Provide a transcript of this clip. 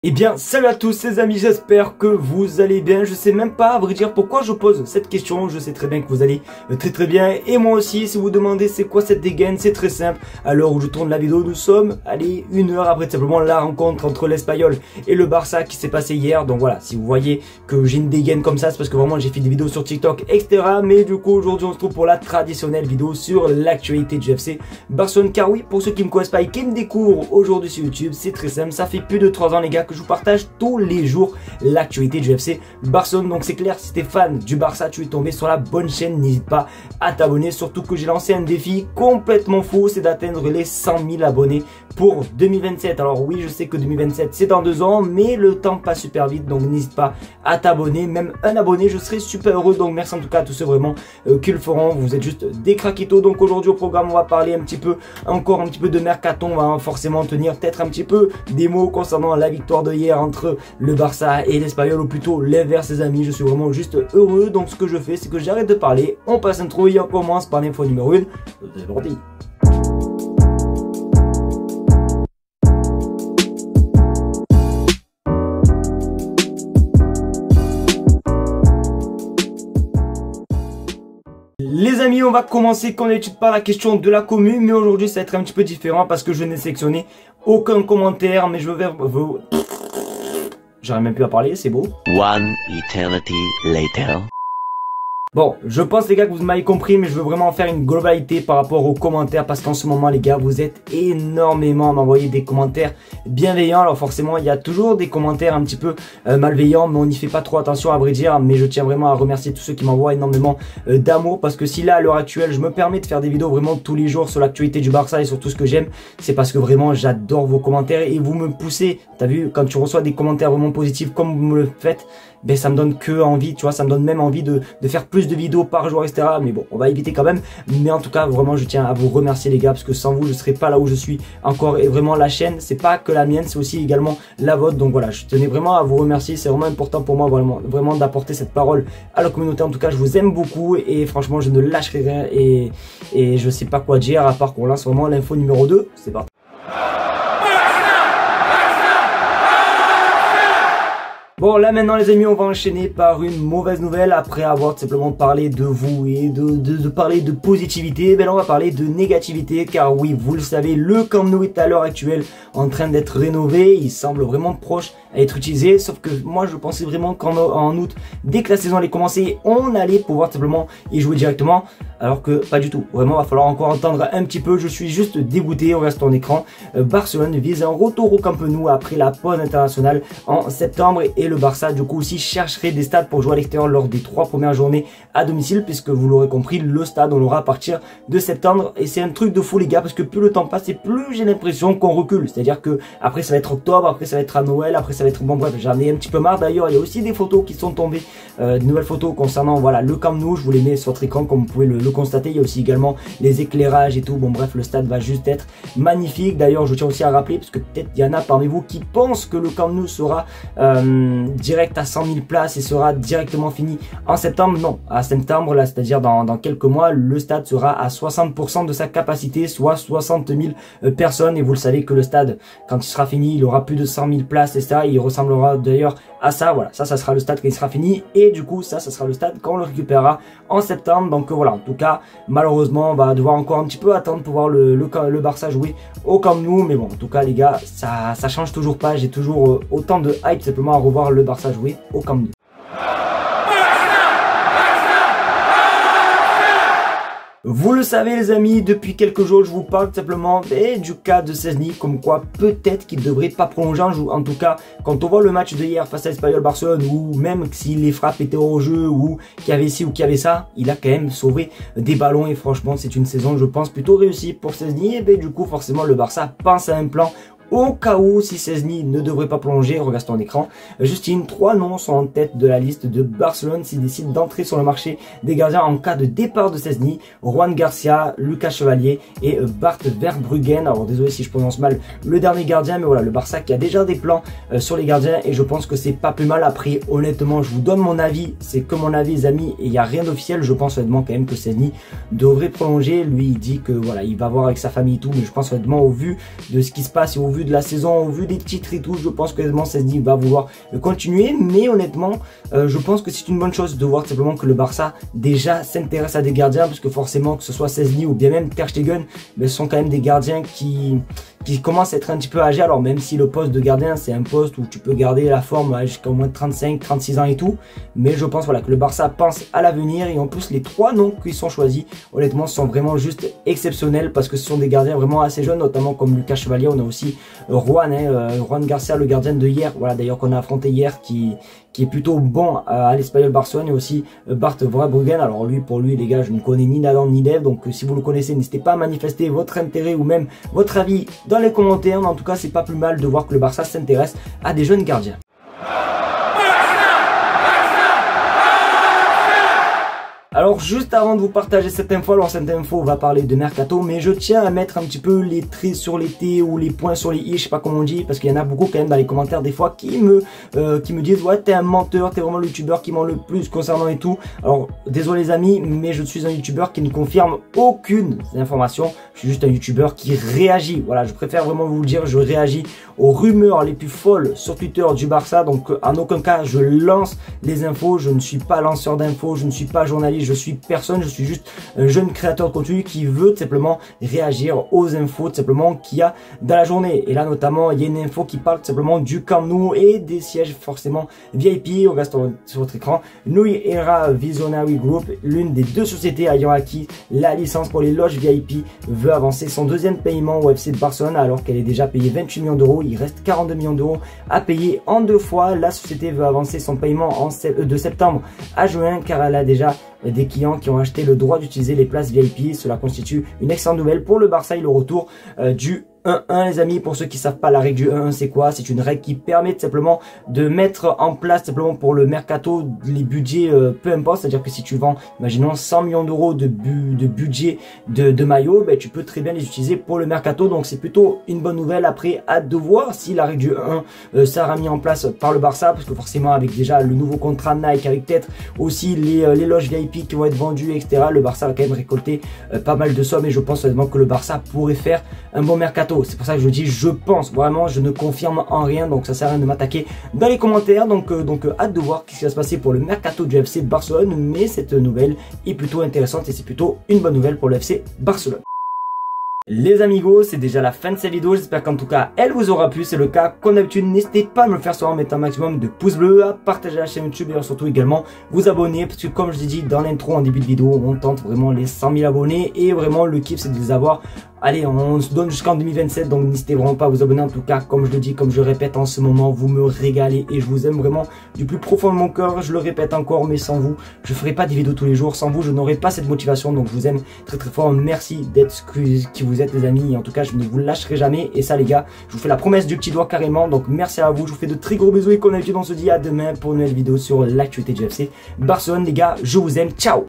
Eh bien, salut à tous les amis, j'espère que vous allez bien. Je sais même pas, à vrai dire, pourquoi je pose cette question. Je sais très bien que vous allez très bien. Et moi aussi, si vous vous demandez c'est quoi cette dégaine, c'est très simple. À l'heure où je tourne la vidéo, nous sommes, allez, 1 heure après simplement la rencontre entre l'Espagnol et le Barça qui s'est passé hier. Donc voilà, si vous voyez que j'ai une dégaine comme ça, c'est parce que vraiment j'ai fait des vidéos sur TikTok, etc. Mais du coup, aujourd'hui, on se trouve pour la traditionnelle vidéo sur l'actualité du FC Barcelone. Car oui, pour ceux qui me connaissent pas et qui me découvrent aujourd'hui sur YouTube, c'est très simple. Ça fait plus de 3 ans les gars que je vous partage tous les jours l'actualité du FC Barcelone. Donc c'est clair, si t'es fan du Barça, tu es tombé sur la bonne chaîne. N'hésite pas à t'abonner, surtout que j'ai lancé un défi complètement fou, c'est d'atteindre les 100 000 abonnés pour 2027. Alors oui, je sais que 2027 c'est dans 2 ans, mais le temps passe super vite, donc n'hésite pas à t'abonner. Même un abonné, je serai super heureux. Donc merci en tout cas à tous ceux vraiment qui le feront. Vous êtes juste des craquitos. Donc aujourd'hui au programme, on va parler encore un petit peu de mercato. On va forcément tenir peut-être un petit peu des mots concernant la victoire de hier entre le Barça et l'Espagnol, ou plutôt l'inverse les amis. Je suis vraiment juste heureux. Donc ce que je fais, c'est que j'arrête de parler, on passe l'intro et on commence par l'info numéro 1. C'est parti. Les amis, on va commencer comme d'habitude par la question de la commu, mais aujourd'hui ça va être un petit peu différent parce que je n'ai sélectionné aucun commentaire, mais je vais vous... J'arrive même plus à parler, c'est beau. One eternity later. Bon, je pense les gars que vous m'avez compris, mais je veux vraiment faire une globalité par rapport aux commentaires parce qu'en ce moment les gars, vous êtes énormément à m'envoyer des commentaires bienveillants. Alors forcément, il y a toujours des commentaires un petit peu malveillants, mais on n'y fait pas trop attention à vrai dire. Mais je tiens vraiment à remercier tous ceux qui m'envoient énormément d'amour, parce que si là à l'heure actuelle, je me permets de faire des vidéos vraiment tous les jours sur l'actualité du Barça et sur tout ce que j'aime, c'est parce que vraiment j'adore vos commentaires et vous me poussez. T'as vu, quand tu reçois des commentaires vraiment positifs comme vous me le faites, ben ça me donne que envie, tu vois, ça me donne même envie de faire plus de vidéos par jour, etc. Mais bon, on va éviter quand même. Mais en tout cas, vraiment, je tiens à vous remercier les gars, parce que sans vous, je serais pas là où je suis encore. Et vraiment, la chaîne, c'est pas que la mienne, c'est aussi également la vôtre. Donc voilà, je tenais vraiment à vous remercier. C'est vraiment important pour moi, vraiment d'apporter cette parole à la communauté. En tout cas, je vous aime beaucoup et franchement, je ne lâcherai rien. Et je sais pas quoi dire à part qu'on lance vraiment l'info numéro 2. C'est parti. Bon, là maintenant les amis, on va enchaîner par une mauvaise nouvelle. Après avoir tout simplement parlé de vous et de parler de positivité, ben là on va parler de négativité. Car oui, vous le savez, le Camp Nou est à l'heure actuelle en train d'être rénové. Il semble vraiment proche à être utilisé. Sauf que moi je pensais vraiment qu'en août, dès que la saison allait commencer, on allait pouvoir tout simplement y jouer directement. Alors que pas du tout. Vraiment, il va falloir encore entendre un petit peu. Je suis juste dégoûté. On reste en écran. Barcelone vise un retour au Camp Nou après la pause internationale en septembre. Et le Barça du coup aussi chercherait des stades pour jouer à l'extérieur lors des 3 premières journées à domicile, puisque vous l'aurez compris, le stade on l'aura à partir de septembre. Et c'est un truc de fou les gars, parce que plus le temps passe et plus j'ai l'impression qu'on recule. C'est à dire que après ça va être octobre, après ça va être à Noël, après ça va être bon bref, j'en ai un petit peu marre. D'ailleurs il y a aussi des photos qui sont tombées, de nouvelles photos concernant voilà le Camp Nou. Je vous les mets sur votre écran comme vous pouvez le constater. Il y a aussi également les éclairages et tout. Bon bref, le stade va juste être magnifique. D'ailleurs je tiens aussi à rappeler, parce que peut-être il y en a parmi vous qui pensent que le Camp Nou sera direct à 100 000 places et sera directement fini en septembre. Non, à septembre là, c'est-à-dire dans quelques mois, le stade sera à 60% de sa capacité, soit 60 000 personnes. Et vous le savez que le stade, quand il sera fini, il aura plus de 100 000 places, et ça, il ressemblera d'ailleurs à ça. Voilà, ça sera le stade quand il sera fini, et du coup ça sera le stade quand on le récupérera en septembre. Donc voilà, en tout cas malheureusement on va devoir encore un petit peu attendre pour voir le Barça jouer au Camp Nou. Mais bon, en tout cas les gars, ça change toujours pas. J'ai toujours autant de hype simplement à revoir le Barça jouer au Camp Nou. Vous le savez les amis, depuis quelques jours je vous parle simplement du cas de Szczęsny, comme quoi peut-être qu'il ne devrait pas prolonger. En tout cas, quand on voit le match de hier face à l'Espagnol Barcelone, ou même si les frappes étaient hors jeu, ou qu'il y avait ci ou qu'il y avait ça, il a quand même sauvé des ballons. Et franchement c'est une saison je pense plutôt réussie pour Szczęsny. Et du coup forcément le Barça pense à un plan au cas où si Szczęsny ne devrait pas prolonger. Regarde ton écran, Justine, 3 noms sont en tête de la liste de Barcelone s'il décide d'entrer sur le marché des gardiens en cas de départ de Szczęsny. Juan Garcia, Lucas Chevalier et Bart Verbruggen. Alors désolé si je prononce mal le dernier gardien, mais voilà, le Barça qui a déjà des plans sur les gardiens, et je pense que c'est pas plus mal. Après honnêtement je vous donne mon avis, c'est que mon avis les amis, et il n'y a rien d'officiel. Je pense honnêtement quand même que Szczęsny devrait prolonger. Lui il dit que voilà, il va voir avec sa famille et tout, mais je pense honnêtement au vu de ce qui se passe et au vu vu de la saison, au vu des titres et tout, je pense que honnêtement Szczęsny va vouloir continuer. Mais honnêtement, je pense que c'est une bonne chose de voir simplement que le Barça déjà s'intéresse à des gardiens, parce que forcément que ce soit Szczęsny ou bien même Ter Stegen, mais ce sont quand même des gardiens qui commencent à être un petit peu âgés. Alors même si le poste de gardien c'est un poste où tu peux garder la forme jusqu'à au moins 35, 36 ans et tout, mais je pense voilà que le Barça pense à l'avenir. Et en plus les trois noms qui sont choisis honnêtement sont vraiment juste exceptionnels, parce que ce sont des gardiens vraiment assez jeunes, notamment comme Lucas Chevalier. On a aussi Juan Garcia, le gardien de hier, voilà d'ailleurs qu'on a affronté hier, qui est plutôt bon à l'Espagnol Barcelone, et aussi Bart Verbruggen. Alors lui, pour lui les gars, je ne connais ni d'Adam ni d'Ève, donc si vous le connaissez, n'hésitez pas à manifester votre intérêt ou même votre avis dans les commentaires. Mais en tout cas, c'est pas plus mal de voir que le Barça s'intéresse à des jeunes gardiens. Alors juste avant de vous partager cette info, alors cette info va parler de Mercato, mais je tiens à mettre un petit peu les traits sur les T ou les points sur les I, je sais pas comment on dit, parce qu'il y en a beaucoup quand même dans les commentaires des fois qui me disent ouais t'es un menteur, t'es vraiment le youtubeur qui ment le plus concernant et tout. Alors désolé les amis, mais je suis un youtubeur qui ne confirme aucune information, je suis juste un youtubeur qui réagit. Voilà, je préfère vraiment vous le dire, je réagis aux rumeurs les plus folles sur Twitter du Barça, donc en aucun cas je lance les infos, je ne suis pas lanceur d'infos, je ne suis pas journaliste, je suis personne, je suis juste un jeune créateur de contenu qui veut tout simplement réagir aux infos tout simplement qu'il y a dans la journée. Et là notamment il y a une info qui parle tout simplement du Camp Nou et des sièges forcément VIP. On reste sur votre écran. Nui Era Visionary Group, l'une des deux sociétés ayant acquis la licence pour les loges VIP, veut avancer son deuxième paiement au FC de Barcelone, alors qu'elle est déjà payée 28 millions d'euros. Il reste 42 millions d'euros à payer en 2 fois. La société veut avancer son paiement de septembre à juin, car elle a déjà des clients qui ont acheté le droit d'utiliser les places VIP. Cela constitue une excellente nouvelle pour le Barça et le retour du 1-1 les amis. Pour ceux qui savent pas, la règle du 1-1 c'est quoi? C'est une règle qui permet tout simplement de mettre en place simplement pour le mercato les budgets peu importe, c'est à dire que si tu vends imaginons 100 millions d'euros de budget de maillot, ben, tu peux très bien les utiliser pour le mercato. Donc c'est plutôt une bonne nouvelle. Après hâte de voir si la règle du 1-1 sera mis en place par le Barça, parce que forcément avec déjà le nouveau contrat Nike, avec peut-être aussi les loges VIP qui vont être vendues etc, le Barça va quand même récolter pas mal de sommes, et je pense honnêtement que le Barça pourrait faire un bon mercato. C'est pour ça que je dis je pense, vraiment je ne confirme en rien, donc ça sert à rien de m'attaquer dans les commentaires. Donc hâte de voir ce qui va se passer pour le mercato du FC Barcelone, mais cette nouvelle est plutôt intéressante et c'est plutôt une bonne nouvelle pour le FC Barcelone. Les amigos, c'est déjà la fin de cette vidéo, j'espère qu'en tout cas elle vous aura plu. C'est le cas, comme d'habitude n'hésitez pas à me le faire savoir en mettant un maximum de pouces bleus, à partager la chaîne YouTube et surtout également vous abonner, parce que comme je l'ai dit dans l'intro en début de vidéo, on tente vraiment les 100 000 abonnés et vraiment le kiff c'est de les avoir. Allez, on se donne jusqu'en 2027, donc n'hésitez vraiment pas à vous abonner. En tout cas, comme je le dis, comme je répète en ce moment, vous me régalez et je vous aime vraiment du plus profond de mon cœur. Je le répète encore, mais sans vous, je ferai pas des vidéos tous les jours. Sans vous, je n'aurais pas cette motivation. Donc je vous aime très très fort. Merci d'être ce qui vous êtes les amis. Et en tout cas, je ne vous lâcherai jamais. Et ça les gars, je vous fais la promesse du petit doigt carrément. Donc merci à vous, je vous fais de très gros bisous. Et comme d'habitude, on se dit à demain pour une nouvelle vidéo sur l'actualité du FC Barcelone. Les gars, je vous aime. Ciao.